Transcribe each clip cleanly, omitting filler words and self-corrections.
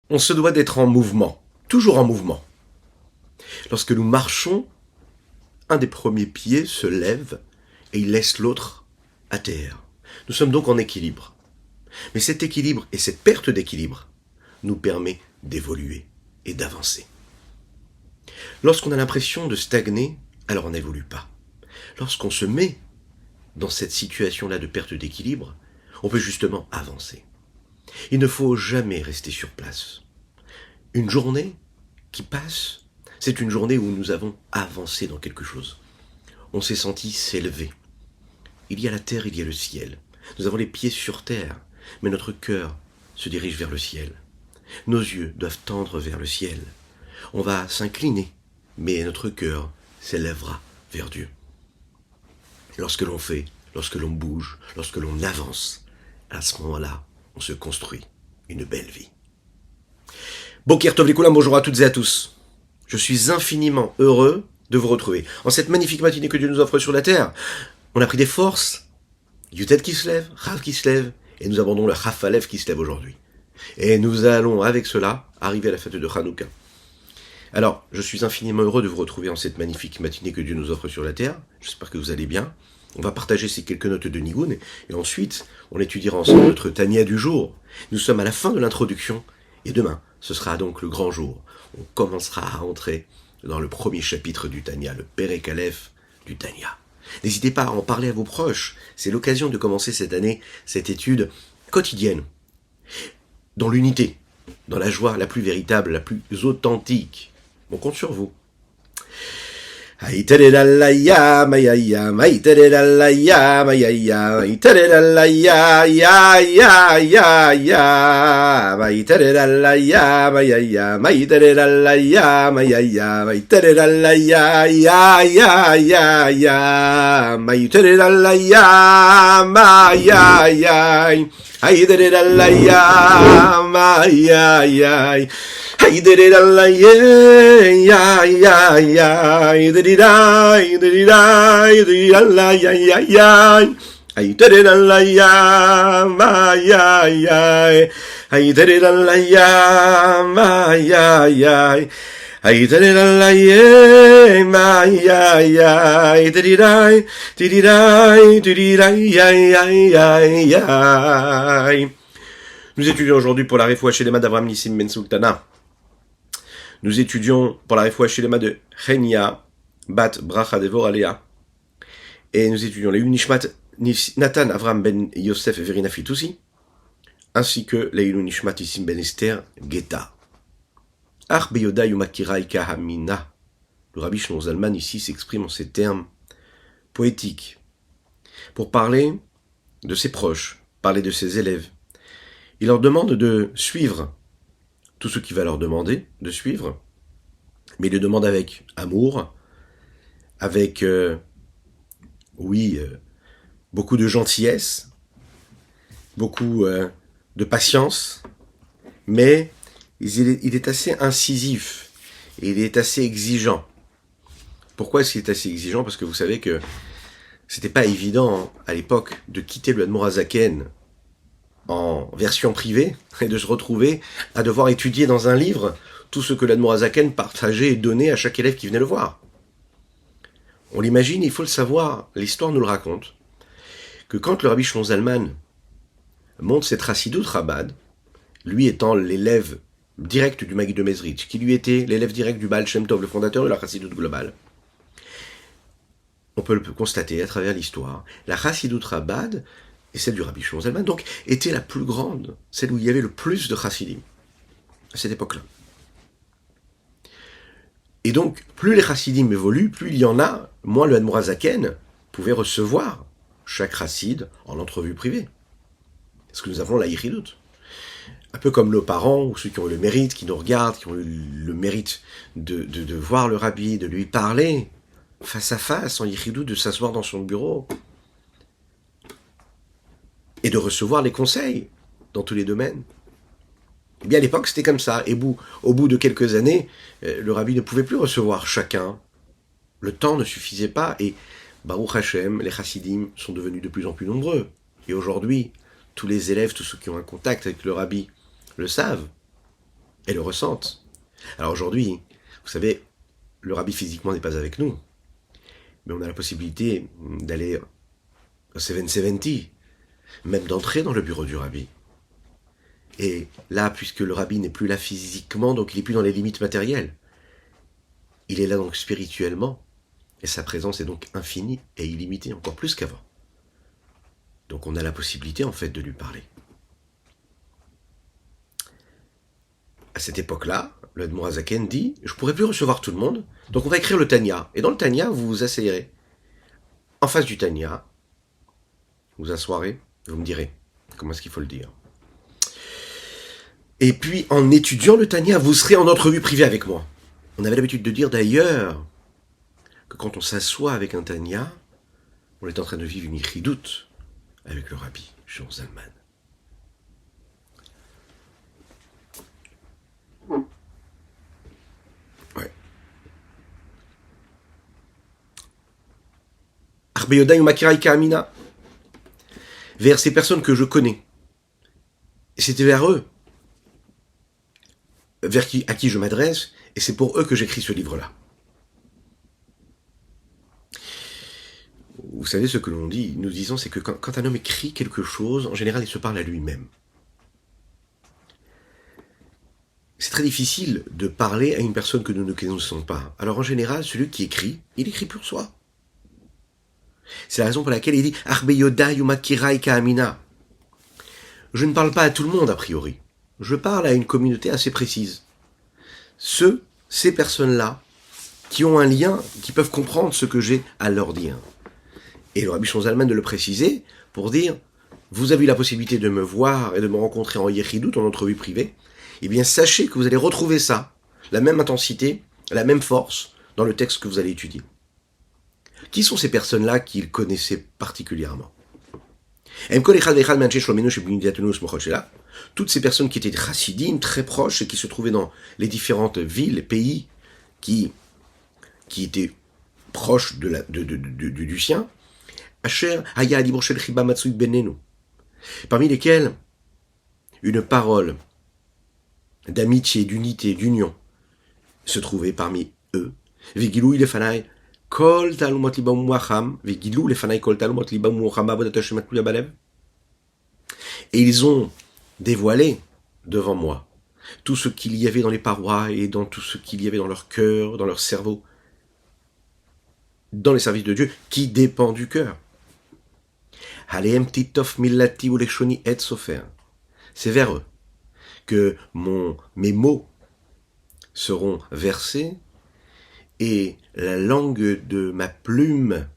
On se doit d'être en mouvement, toujours en mouvement. Lorsque nous marchons, un des premiers pieds se lève et il laisse l'autre à terre. Nous sommes donc en équilibre. Mais cet équilibre et cette perte d'équilibre nous permet d'évoluer et d'avancer. Lorsqu'on a l'impression de stagner, alors on n'évolue pas. Lorsqu'on se met dans cette situation-là de perte d'équilibre, on peut justement avancer. Il ne faut jamais rester sur place. Une journée qui passe, c'est une journée où nous avons avancé dans quelque chose. On s'est senti s'élever. Il y a la terre, il y a le ciel. Nous avons les pieds sur terre, mais notre cœur se dirige vers le ciel. Nos yeux doivent tendre vers le ciel. On va s'incliner, mais notre cœur s'élèvera vers Dieu. Lorsque l'on fait, lorsque l'on bouge, lorsque l'on avance, à ce moment-là, on se construit une belle vie. Boker Tov Likulam, bonjour à toutes et à tous. Je suis infiniment heureux de vous retrouver. En cette magnifique matinée que Dieu nous offre sur la terre, on a pris des forces. Yutet qui se lève, Rav qui se lève, et nous abandonnons le Chaf Alev qui se lève aujourd'hui. Et nous allons avec cela arriver à la fête de Hanouka. Alors, je suis infiniment heureux de vous retrouver en cette magnifique matinée que Dieu nous offre sur la terre. J'espère que vous allez bien. On va partager ces quelques notes de Nigun, et ensuite, on étudiera ensemble notre Tania du jour. Nous sommes à la fin de l'introduction, et demain, ce sera donc le grand jour. On commencera à entrer dans le premier chapitre du Tania, le Perek Aleph du Tania. N'hésitez pas à en parler à vos proches. C'est l'occasion de commencer cette année, cette étude quotidienne, dans l'unité, dans la joie la plus véritable, la plus authentique. On compte sur vous. Aïtalélalaya, maïaïa, maïtalélalaya, maïaïa, maïtalélalaya, ya, ya, ya, ya, maïtalélalaya, maïaïa, maïtalélalaya, maïaïa, maïtalélalaya, ya, ya, ya, ya, maïtalélalaya, maïaïa, aïtalélalaya, maïaïa. Hey did it la ya ya ya did it la ya ya ya hey did it la ya ma ya ya hey did it la ya ma ya ya hey did it la ya ma ya ya did it ya ya ya. Nous étudions aujourd'hui pour la Refoua Shelema d'Avraham Nissim Ben Sultana. Nous étudions pour la Refoua Shelema de Chenia, Bat Bracha Devor Alea. Et nous étudions les Nishmat Nathan Avram Ben Yosef et Verina Fitoussi, ainsi que les Nishmat Issim Ben Esther Geta. Ach Beyoda Yumakirai Kahamina. Le Rabbi Shlomo Zalman ici s'exprime en ces termes poétiques pour parler de ses proches, parler de ses élèves. Il leur demande de suivre tout ce qu'il va leur demander de suivre, mais il le demande avec amour, avec, beaucoup de gentillesse, beaucoup de patience, mais il est assez incisif, et il est assez exigeant. Pourquoi est-ce qu'il est assez exigeant ? Parce que vous savez que c'était pas évident à l'époque de quitter le Admor HaZaken en version privée, et de se retrouver à devoir étudier dans un livre tout ce que l'Admor HaZaken partageait et donnait à chaque élève qui venait le voir. On l'imagine, il faut le savoir, l'histoire nous le raconte, que quand le Rabbi Shlomo Zalman monte cette Chassidut Chabad, lui étant l'élève direct du Maguid de Mezrich, qui lui était l'élève direct du Baal Shem Tov, le fondateur de la Chassidut globale, on peut le constater à travers l'histoire, la Chassidut Chabad et celle du Rabbi Shlomo Zalman, donc, était la plus grande, celle où il y avait le plus de chassidim, à cette époque-là. Et donc, plus les chassidim évoluent, plus il y en a, moins le Admor HaZaken pouvait recevoir chaque chassid en entrevue privée. Parce que nous avons la yichidut. Un peu comme nos parents, ou ceux qui ont eu le mérite, qui nous regardent, qui ont eu le mérite de voir le Rabbi, de lui parler, face à face, en yichidut, de s'asseoir dans son bureau, et de recevoir les conseils dans tous les domaines. Eh bien, à l'époque, c'était comme ça. Et au bout de quelques années, le Rabbi ne pouvait plus recevoir chacun. Le temps ne suffisait pas. Et Baruch Hashem, les chassidim sont devenus de plus en plus nombreux. Et aujourd'hui, tous les élèves, tous ceux qui ont un contact avec le Rabbi, le savent. et le ressentent. Alors aujourd'hui, vous savez, le rabbi physiquement n'est pas avec nous, mais on a la possibilité d'aller au 770, même d'entrer dans le bureau du rabbi. Et là, puisque le rabbi n'est plus là physiquement, donc il n'est plus dans les limites matérielles, il est là donc spirituellement, et sa présence est donc infinie et illimitée, encore plus qu'avant. Donc on a la possibilité en fait de lui parler. À cette époque-là, le Admor Hazaken dit « Je ne pourrai plus recevoir tout le monde, donc on va écrire le Tanya. Et dans le Tanya, vous vous asseyerez en face du Tanya, vous asseoirez, vous me direz comment est-ce qu'il faut le dire. Et puis, en étudiant le Tanya, vous serez en entrevue privée avec moi. » On avait l'habitude de dire d'ailleurs que quand on s'assoit avec un Tanya, on est en train de vivre une ichidout avec le Rabbi Shlomo Zalman. Ouais. Arbeyodai Umakirai Ka'amina. Vers ces personnes que je connais. Et c'était vers eux, à qui je m'adresse, et c'est pour eux que j'écris ce livre-là. Vous savez ce que l'on dit, nous disons, c'est que quand un homme écrit quelque chose, en général, il se parle à lui-même. C'est très difficile de parler à une personne que nous ne connaissons pas. Alors en général, celui qui écrit, il écrit pour soi. C'est la raison pour laquelle il dit « Arbeyoda yumakirai ka'amina ». Je ne parle pas à tout le monde a priori. Je parle à une communauté assez précise. Ces personnes-là, qui ont un lien, qui peuvent comprendre ce que j'ai à leur dire. Et le Rabbi Shlomo Zalman de le préciser pour dire « Vous avez eu la possibilité de me voir et de me rencontrer en Yechidout, en entrevue privée. Eh bien, sachez que vous allez retrouver ça, la même intensité, la même force, dans le texte que vous allez étudier. » Qui sont ces personnes-là qu'il connaissait particulièrement? Toutes ces personnes qui étaient chassidim, très proches, et qui se trouvaient dans les différentes villes, pays, qui étaient proches du sien, parmi lesquels une parole d'amitié, d'unité, d'union se trouvait parmi eux. Et ils ont dévoilé devant moi tout ce qu'il y avait dans les parois et dans tout ce qu'il y avait dans leur cœur, dans leur cerveau, dans les services de Dieu, qui dépend du cœur. C'est vers eux que mes mots seront versés et la langue de ma plume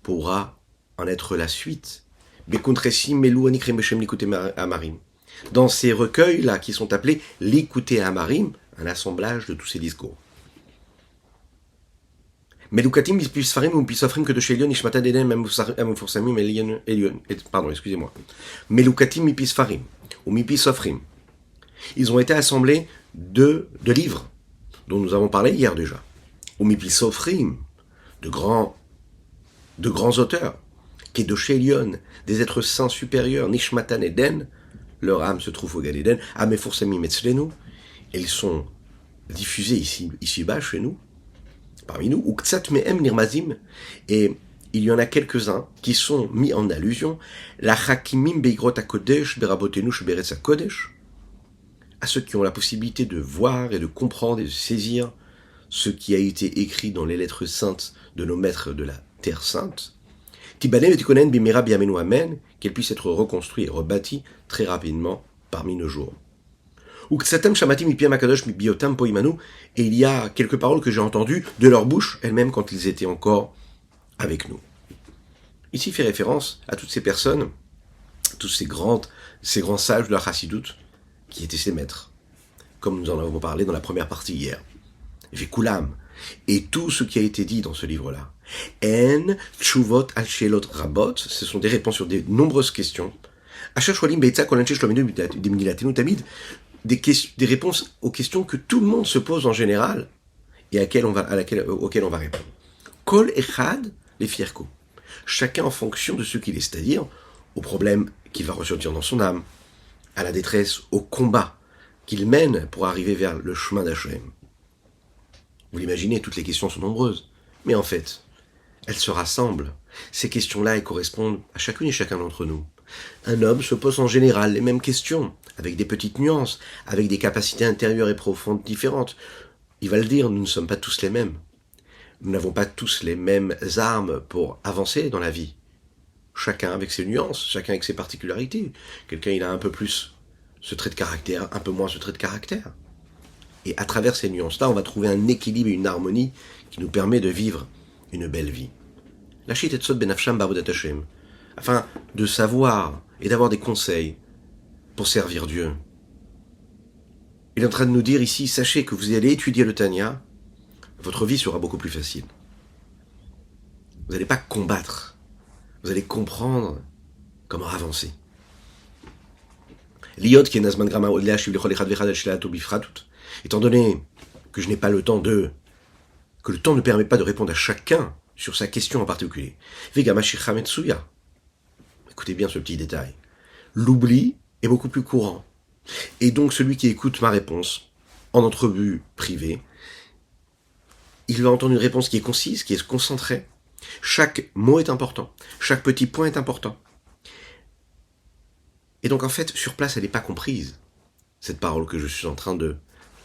pourra en être la suite. Dans ces recueils-là qui sont appelés l'Ikouté Amarim, un assemblage de tous ces discours. Melukatim bisfarim ou bisafrim que de chez Elion, Ishmata Deden, Amforsamim, Elion. Pardon, excusez-moi. Melukatim mipisfarim ou mipisafrim. Ils ont été assemblés de livres dont nous avons parlé hier déjà. Ou mipisofrim, de grands auteurs. Kedoshé Elion, des êtres saints supérieurs, Nishmatan Eden, leur âme se trouve au Gan Eden, Ameforsamim Etzlenu, ils sont diffusés ici-bas chez nous, parmi nous, ou Ktsat Mehem Nirmazim, et il y en a quelques-uns qui sont mis en allusion, la Hakimim Beigrot HaKodesh, Berabotenu Sheberetz HaKodesh, à ceux qui ont la possibilité de voir et de comprendre et de saisir ce qui a été écrit dans les lettres saintes de nos maîtres de la Terre Sainte, Tibanem et Tikonen Bimera Biamenu Amen, qu'elle puisse être reconstruite et rebâtie très rapidement parmi nos jours. Et il y a quelques paroles que j'ai entendues de leur bouche elles-mêmes quand ils étaient encore avec nous. Ici, il fait référence à toutes ces personnes, tous ces grands sages de la Chassidoute, qui étaient ses maîtres, comme nous en avons parlé dans la première partie hier. Vekulam, et tout ce qui a été dit dans ce livre-là. En tshuvot al shelot rabot, ce sont des réponses sur de nombreuses questions. Des réponses aux questions que tout le monde se pose en général et auxquelles on va répondre. Kol echad les fierko. Chacun en fonction de ce qu'il est, c'est-à-dire au problème qu'il va ressentir dans son âme, à la détresse, au combat qu'il mène pour arriver vers le chemin d'Hachem. Vous l'imaginez, toutes les questions sont nombreuses. Mais en fait, elles se rassemblent. Ces questions-là, elles correspondent à chacune et chacun d'entre nous. Un homme se pose en général les mêmes questions, avec des petites nuances, avec des capacités intérieures et profondes différentes. Il va le dire, nous ne sommes pas tous les mêmes. Nous n'avons pas tous les mêmes armes pour avancer dans la vie. Chacun avec ses nuances, chacun avec ses particularités. Quelqu'un, il a un peu plus ce trait de caractère, un peu moins ce trait de caractère. Et à travers ces nuances-là, on va trouver un équilibre et une harmonie qui nous permet de vivre une belle vie. Lachit et Sod Benafsham Barudat Hashem, afin de savoir et d'avoir des conseils pour servir Dieu. Il est en train de nous dire ici, sachez que vous allez étudier le Tanya, votre vie sera beaucoup plus facile. Vous n'allez pas combattre, vous allez comprendre comment avancer. Liot qui est Nazman Grama Odlea Shivlechol Echad Vechad Al-Shilat Obifratut. Étant donné que je n'ai pas le temps que le temps ne permet pas de répondre à chacun sur sa question en particulier. Vegamashikha Metsuya. Écoutez bien ce petit détail. L'oubli est beaucoup plus courant. Et donc celui qui écoute ma réponse en entrevue privée, il va entendre une réponse qui est concise, qui est concentrée. Chaque mot est important. Chaque petit point est important. Et donc en fait, sur place, elle n'est pas comprise. Cette parole que je suis en train de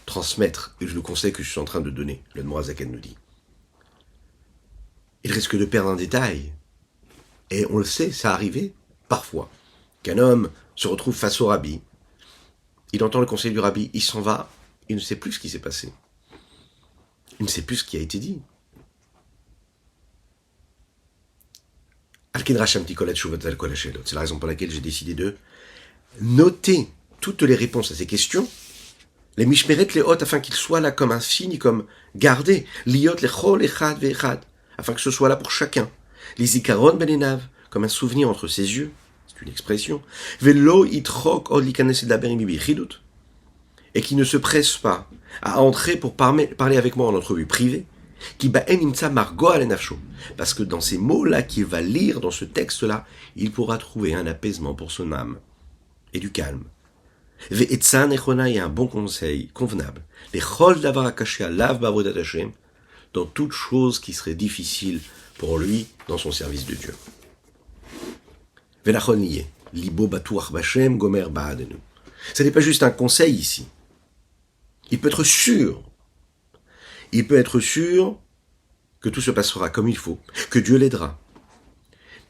transmettre, et le conseil que je suis en train de donner, le Morazaken nous dit. Il risque de perdre un détail. Et on le sait, ça arrivé parfois, qu'un homme se retrouve face au rabbi, il entend le conseil du rabbi, il s'en va, il ne sait plus ce qui s'est passé. Il ne sait plus ce qui a été dit. C'est la raison pour laquelle j'ai décidé de noter toutes les réponses à ces questions, les mishmeret les hot, afin qu'ils soient là comme un signe, comme gardés, liot les chol echad ve'echad, afin que ce soit là pour chacun, les zikaron benenav, comme un souvenir entre ses yeux, c'est une expression, velo itrok od likanes edaber imi bichidut, et qui ne se presse pas à entrer pour parler avec moi en entrevue privée, qui ba'en imtsa margo ale nafsho, parce que dans ces mots-là qu'il va lire, dans ce texte-là, il pourra trouver un apaisement pour son âme, et du calme. Ve'etzan echona est un bon conseil convenable. Les chol davar akaché alav bavodat Hashem, dans toute chose qui serait difficile pour lui dans son service de Dieu. Ve'nachon liye, libo batuach b'Hashem gomer ba'adenu. Ce n'est pas juste un conseil ici. Il peut être sûr. Il peut être sûr que tout se passera comme il faut, que Dieu l'aidera.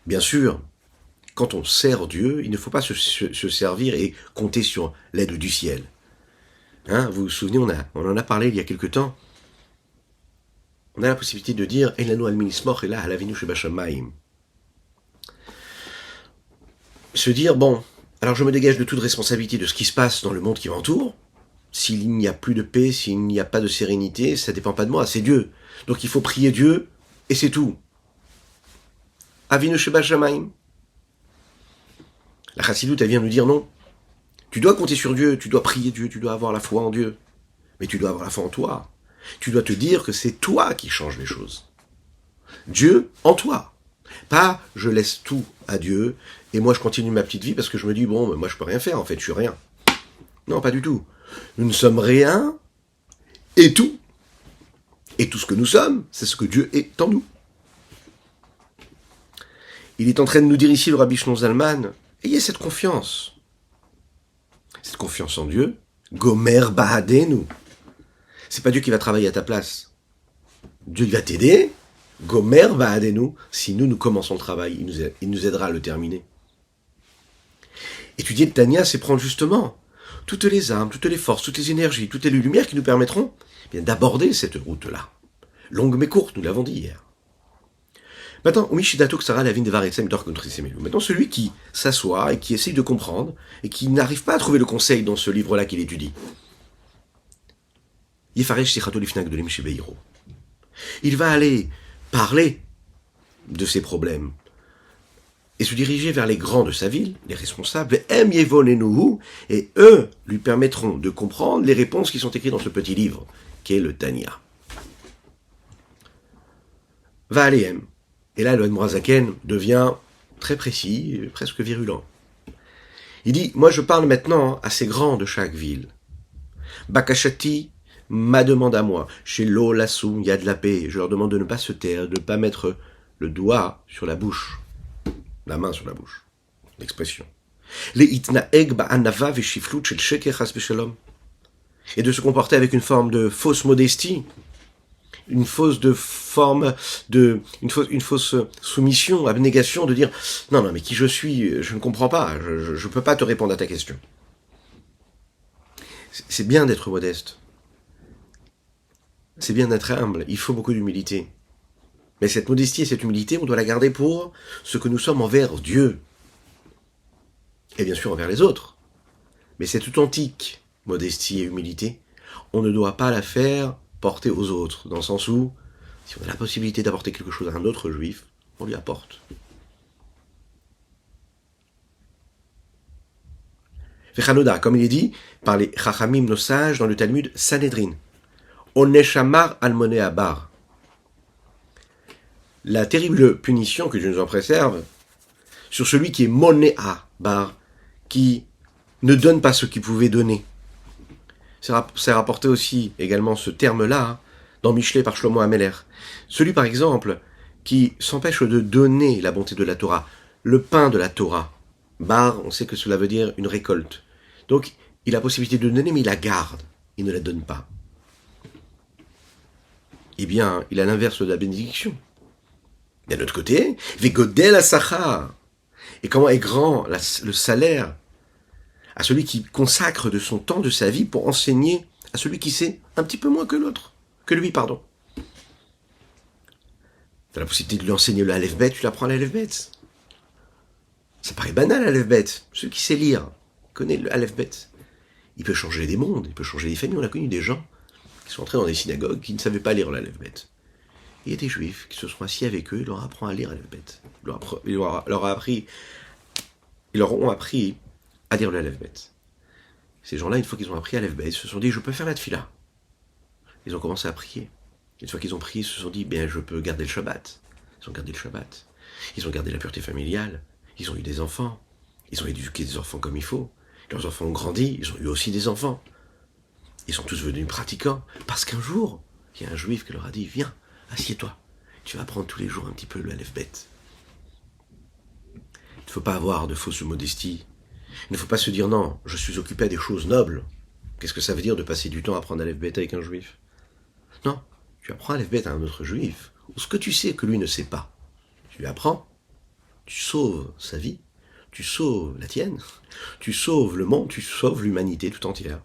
Bien sûr, quand on sert Dieu, il ne faut pas se servir et compter sur l'aide du ciel. Hein, vous vous souvenez, on en a parlé il y a quelque temps. On a la possibilité de dire « Elanu al minismoch ela halavinu shebashamayim ». Se dire, bon, alors je me dégage de toute responsabilité de ce qui se passe dans le monde qui m'entoure. S'il n'y a plus de paix, s'il n'y a pas de sérénité, ça ne dépend pas de moi, c'est Dieu. Donc il faut prier Dieu, et c'est tout. Avinu shebashamayim. La Chassidut, elle vient nous dire non. Tu dois compter sur Dieu, tu dois prier Dieu, tu dois avoir la foi en Dieu. Mais tu dois avoir la foi en toi. Tu dois te dire que c'est toi qui changes les choses. Dieu en toi. Pas je laisse tout à Dieu et moi je continue ma petite vie parce que je me dis bon, moi je peux rien faire en fait, je suis rien. Non, pas du tout. Nous ne sommes rien et tout. Et tout ce que nous sommes, c'est ce que Dieu est en nous. Il est en train de nous dire ici, le Rabbi Shlomo Zalman, ayez cette confiance. Cette confiance en Dieu. Gomer Bahadenu. C'est pas Dieu qui va travailler à ta place. Dieu va t'aider. Gomer Bahadenu. Si nous commençons le travail, il nous aidera à le terminer. Étudier le Tanya, c'est prendre justement toutes les âmes, toutes les forces, toutes les énergies, toutes les lumières qui nous permettront bien d'aborder cette route-là. Longue mais courte, nous l'avons dit hier. Maintenant, celui qui s'assoit et qui essaye de comprendre et qui n'arrive pas à trouver le conseil dans ce livre-là qu'il étudie, il va aller parler de ses problèmes et se diriger vers les grands de sa ville, les responsables, et eux lui permettront de comprendre les réponses qui sont écrites dans ce petit livre, qui est le Tanya. Va aller. Et là, le Morazaken devient très précis, presque virulent. Il dit, moi je parle maintenant à ces grands de chaque ville. Bakashati, ma demande à moi. Chez l'eau, l'assoum, il y a de la paix. Je leur demande de ne pas se taire, de ne pas mettre le doigt sur la bouche. La main sur la bouche. L'expression. Les itnaeg ba'anava veshiflut shel sheker chas v'shalom. Et de se comporter avec une forme de fausse modestie, une fausse soumission, abnégation, de dire non mais qui je suis, je ne comprends pas, je peux pas te répondre à ta question. C'est bien d'être modeste, c'est bien d'être humble, il faut beaucoup d'humilité. Mais cette modestie et cette humilité, on doit la garder pour ce que nous sommes envers Dieu, et bien sûr envers les autres. Mais cette authentique modestie et humilité, on ne doit pas la faire porter aux autres, dans le sens où, si on a la possibilité d'apporter quelque chose à un autre juif, on lui apporte. Vechanoda, comme il est dit par les Chachamim, nos sages, dans le Talmud Sanhedrin, Oneshamar almoné abar. La terrible punition que Dieu nous en préserve sur celui qui est moné bar, qui ne donne pas ce qu'il pouvait donner. C'est rapporté aussi également ce terme-là dans Michelet par Shlomo Ameler. Celui par exemple qui s'empêche de donner la bonté de la Torah, le pain de la Torah. Bar, on sait que cela veut dire une récolte. Donc il a la possibilité de donner mais il la garde, il ne la donne pas. Eh bien, il a l'inverse de la bénédiction. D'un autre côté, Vegodel asachar. Et comment est grand le salaire à celui qui consacre de son temps, de sa vie, pour enseigner à celui qui sait un petit peu moins que lui. Tu as la possibilité de lui enseigner le Aleph-Bet, tu l'apprends à l'Aleph-Bet. Ça paraît banal, l'Aleph-Bet. Celui qui sait lire, connaît le Aleph-Bet. Il peut changer des mondes, il peut changer des familles. On a connu des gens qui sont entrés dans des synagogues qui ne savaient pas lire l'Aleph-Bet. Il y a des juifs qui se sont assis avec eux, ils leur apprennent à lire l'Aleph-Bet. Ils leur ont appris à lire le Aleph-Bet. Ces gens-là, une fois qu'ils ont appris à l'Aleph-Bet, ils se sont dit, je peux faire la tefila. Ils ont commencé à prier. Une fois qu'ils ont prié, ils se sont dit, je peux garder le Shabbat. Ils ont gardé le Shabbat. Ils ont gardé la pureté familiale. Ils ont eu des enfants. Ils ont éduqué des enfants comme il faut. Leurs enfants ont grandi. Ils ont eu aussi des enfants. Ils sont tous devenus pratiquants. Parce qu'un jour, il y a un juif qui leur a dit, viens, assieds-toi. Tu vas apprendre tous les jours un petit peu le Aleph-Bet. Il ne faut pas avoir de fausse modestie. Il ne faut pas se dire, non, je suis occupé à des choses nobles. Qu'est-ce que ça veut dire de passer du temps à apprendre Aleph-Bet avec un juif? Non, tu apprends Aleph-Bet à un autre juif, ou ce que tu sais que lui ne sait pas. Tu lui apprends, tu sauves sa vie, tu sauves la tienne, tu sauves le monde, tu sauves l'humanité tout entière.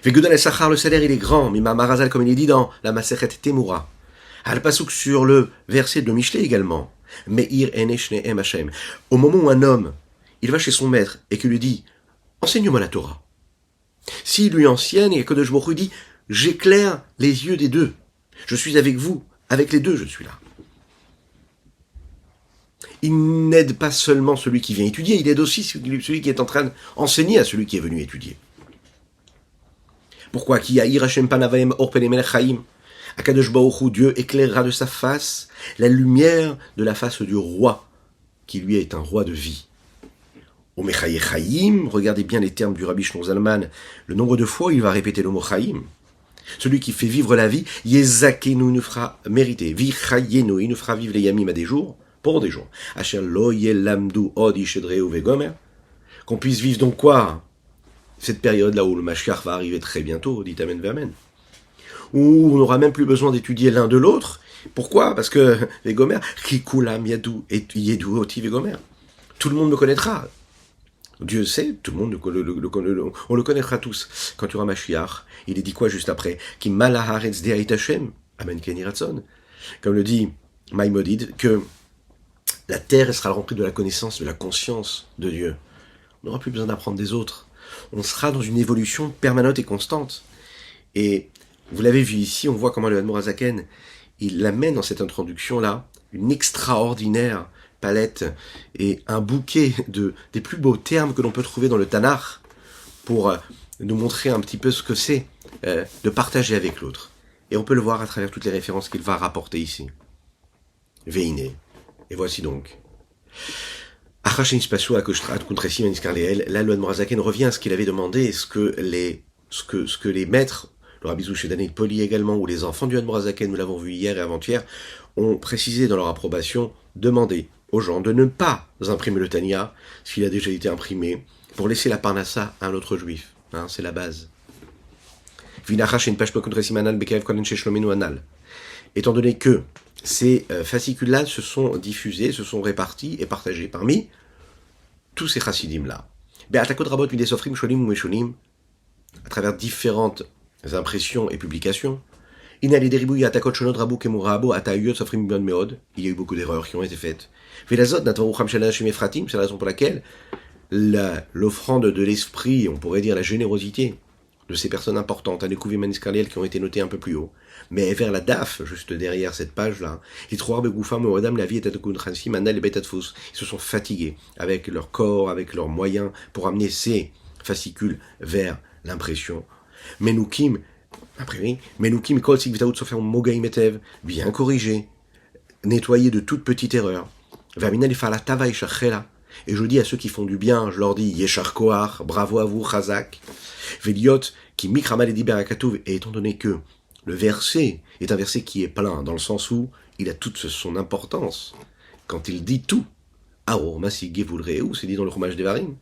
Vegodal Sachar, le salaire il est grand, Mima Marazal, comme il est dit dans la Masechet Temura. Al-Pasouk sur le verset de Michelet également. Meir ene shnehem Hashem. Au moment où un homme, il va chez son maître et qu'il lui dit, enseigne-moi la Torah. S'il lui enseigne et que de Baruch Hu dit, j'éclaire les yeux des deux. Je suis avec vous, avec les deux je suis là. Il n'aide pas seulement celui qui vient étudier, il aide aussi celui qui est en train d'enseigner à celui qui est venu étudier. Pourquoi? Ki ya'ir Hashem panavayim or pene melech chaim. Akadosh Baruch Hu, Dieu éclairera de sa face la lumière de la face du roi, qui lui est un roi de vie. Au Mechaye Chaim, regardez bien les termes du Rabbi Shlomo Zalman, le nombre de fois il va répéter le mot Chaim. Celui qui fait vivre la vie, Yezakenu, il nous fera mériter, Vichayenu, il nous fera vivre les yamim à des jours, pour des jours. Asher lo yelamdu od ishedreu vegomer, qu'on puisse vivre donc quoi? Cette période-là où le Mashiach va arriver très bientôt, dit Amen Amen. Où on n'aura même plus besoin d'étudier l'un de l'autre. Pourquoi? Parce que Vegomer, Kikulam Yadu et Yedu Oti Vegomer. Tout le monde me connaîtra. Dieu sait, tout le monde on le connaîtra tous. Quand tu auras Mashiach, il est dit quoi juste après? Ki malaharetz de'ait Hashem, Amen Keni Ratzon. Comme le dit Maïmonide, que la terre sera remplie de la connaissance, de la conscience de Dieu. On n'aura plus besoin d'apprendre des autres. On sera dans une évolution permanente et constante. Et vous l'avez vu ici, on voit comment le Admor Hazaken, il amène dans cette introduction-là une extraordinaire palette et un bouquet des plus beaux termes que l'on peut trouver dans le Tanakh pour nous montrer un petit peu ce que c'est de partager avec l'autre. Et on peut le voir à travers toutes les références qu'il va rapporter ici. Veine. Et voici donc. Là, le Admorazaken revient à ce qu'il avait demandé, ce que les maîtres, le Rabbi Zouchedané de Poli également, ou les enfants du Admorazaken, nous l'avons vu hier et avant-hier, ont précisé dans leur approbation, demandé aux gens de ne pas imprimer le Tanya, s'il a déjà été imprimé, pour laisser la Parnassa à un autre juif. Hein, c'est la base. Étant donné que ces fascicules-là se sont diffusés, se sont répartis et partagés parmi tous ces chassidim-là. À travers différentes impressions et publications, il y a eu beaucoup d'erreurs qui ont été faites. C'est la raison pour laquelle l'offrande de l'esprit, on pourrait dire la générosité, de ces personnes importantes, à découvrir Maniscarliel qui ont été notées un peu plus haut. Mais vers la DAF, juste derrière cette page-là, ils se sont fatigués avec leur corps, avec leurs moyens, pour amener ces fascicules vers l'impression. Menukim, imprimé, Menukim kol sigvitaout sofer mogaim etev, bien corrigé, nettoyé de toute petite erreur. Vamina li fala tava ishachela. Et je dis à ceux qui font du bien, je leur dis Yeshar Koach, bravo à vous, Chazak. Veliot, qui mikramal et diberakatouv, et étant donné que le verset est un verset qui est plein, dans le sens où il a toute son importance. Quand il dit tout, Aror Masi Gevul Reu, c'est dit dans le Chumash Devarim.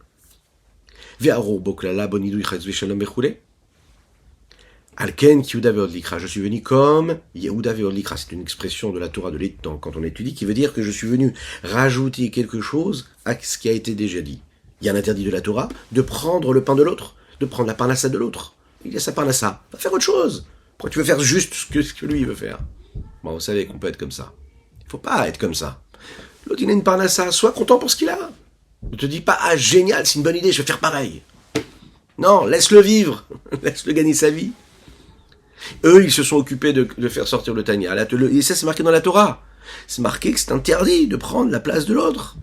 Ve'aror Boklala Bonidou Chaz Veshalom Bechule. Alken Yehuda Ve'od Likra, je suis venu comme Yehuda Ve'od Likra, c'est une expression de la Torah de l'étang quand on étudie, qui veut dire que je suis venu rajouter quelque chose à ce qui a été déjà dit. Il y a un interdit de la Torah de prendre le pain de l'autre, de prendre la parnassa de l'autre. Il y a sa parnassa, va faire autre chose. Pourquoi tu veux faire juste ce que lui veut faire? Bon, vous savez qu'on peut être comme ça. Il faut pas être comme ça. L'autre, il a une parnassa, sois content pour ce qu'il a. Ne te dis pas, ah génial, c'est une bonne idée, je vais faire pareil. Non, laisse-le vivre, laisse-le gagner sa vie. Eux, ils se sont occupés de faire sortir le Tanya. Et ça, c'est marqué dans la Torah. C'est marqué que c'est interdit de prendre la place de l'autre.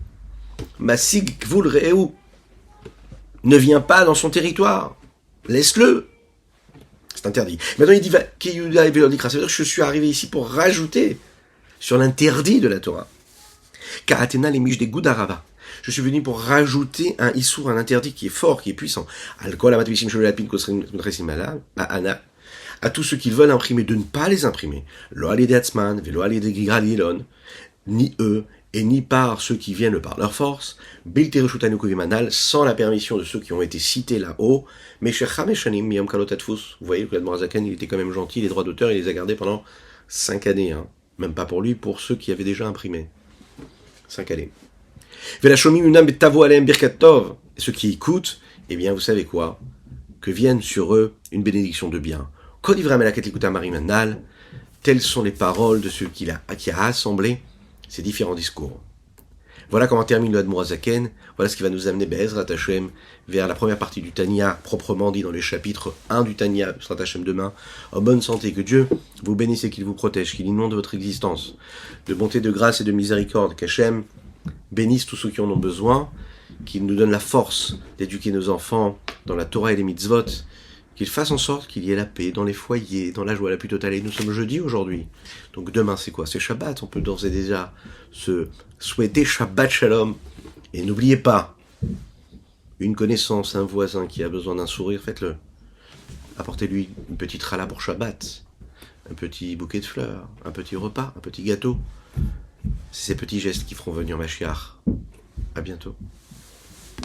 Masig Gvul Reu. Ne viens pas dans son territoire. Laisse-le. C'est interdit. Maintenant, il dit Kiyuda et Ve'odikra. Ça veut dire que je suis arrivé ici pour rajouter sur l'interdit de la Torah. Karatena les miches des Goudarava. Je suis venu pour rajouter un issour, un interdit qui est fort, qui est puissant. Alcool, amatvisim, sholapin, kosrim, ana. À tous ceux qui veulent imprimer, de ne pas les imprimer. Lo alide atzman, velo alide gigralilon, ni eux, et ni par ceux qui viennent par leur force, biltereshutanu kuvimanal, sans la permission de ceux qui ont été cités là-haut, mais chez Chameshanim, miyam kalotatfus. Vous voyez que l'Admorazaken, il était quand même gentil, les droits d'auteur, il les a gardés pendant 5 années, hein. Même pas pour lui, pour ceux qui avaient déjà imprimé. 5 années. Velashomim unam betavo alem birkat tov. Et ceux qui écoutent, eh bien, vous savez quoi? Que vienne sur eux une bénédiction de bien. Telles sont les paroles de celui qui a assemblé ces différents discours. Voilà comment termine le Admorazaken. Voilà ce qui va nous amener Be'ezrat Hashem vers la première partie du Tanya, proprement dit dans les chapitres 1 du Tanya, Be'ezrat Hashem demain. En bonne santé, que Dieu vous bénisse et qu'il vous protège, qu'il inonde votre existence de bonté, de grâce et de miséricorde, qu'Hashem bénisse tous ceux qui en ont besoin, qu'il nous donne la force d'éduquer nos enfants dans la Torah et les mitzvot, qu'il fasse en sorte qu'il y ait la paix dans les foyers, dans la joie la plus totale. Et nous sommes jeudi aujourd'hui. Donc demain, c'est quoi? C'est Shabbat. On peut d'ores et déjà se souhaiter Shabbat Shalom. Et n'oubliez pas, une connaissance, un voisin qui a besoin d'un sourire, faites-le. Apportez-lui une petite challah pour Shabbat, un petit bouquet de fleurs, un petit repas, un petit gâteau. C'est ces petits gestes qui feront venir Mashiach. À bientôt.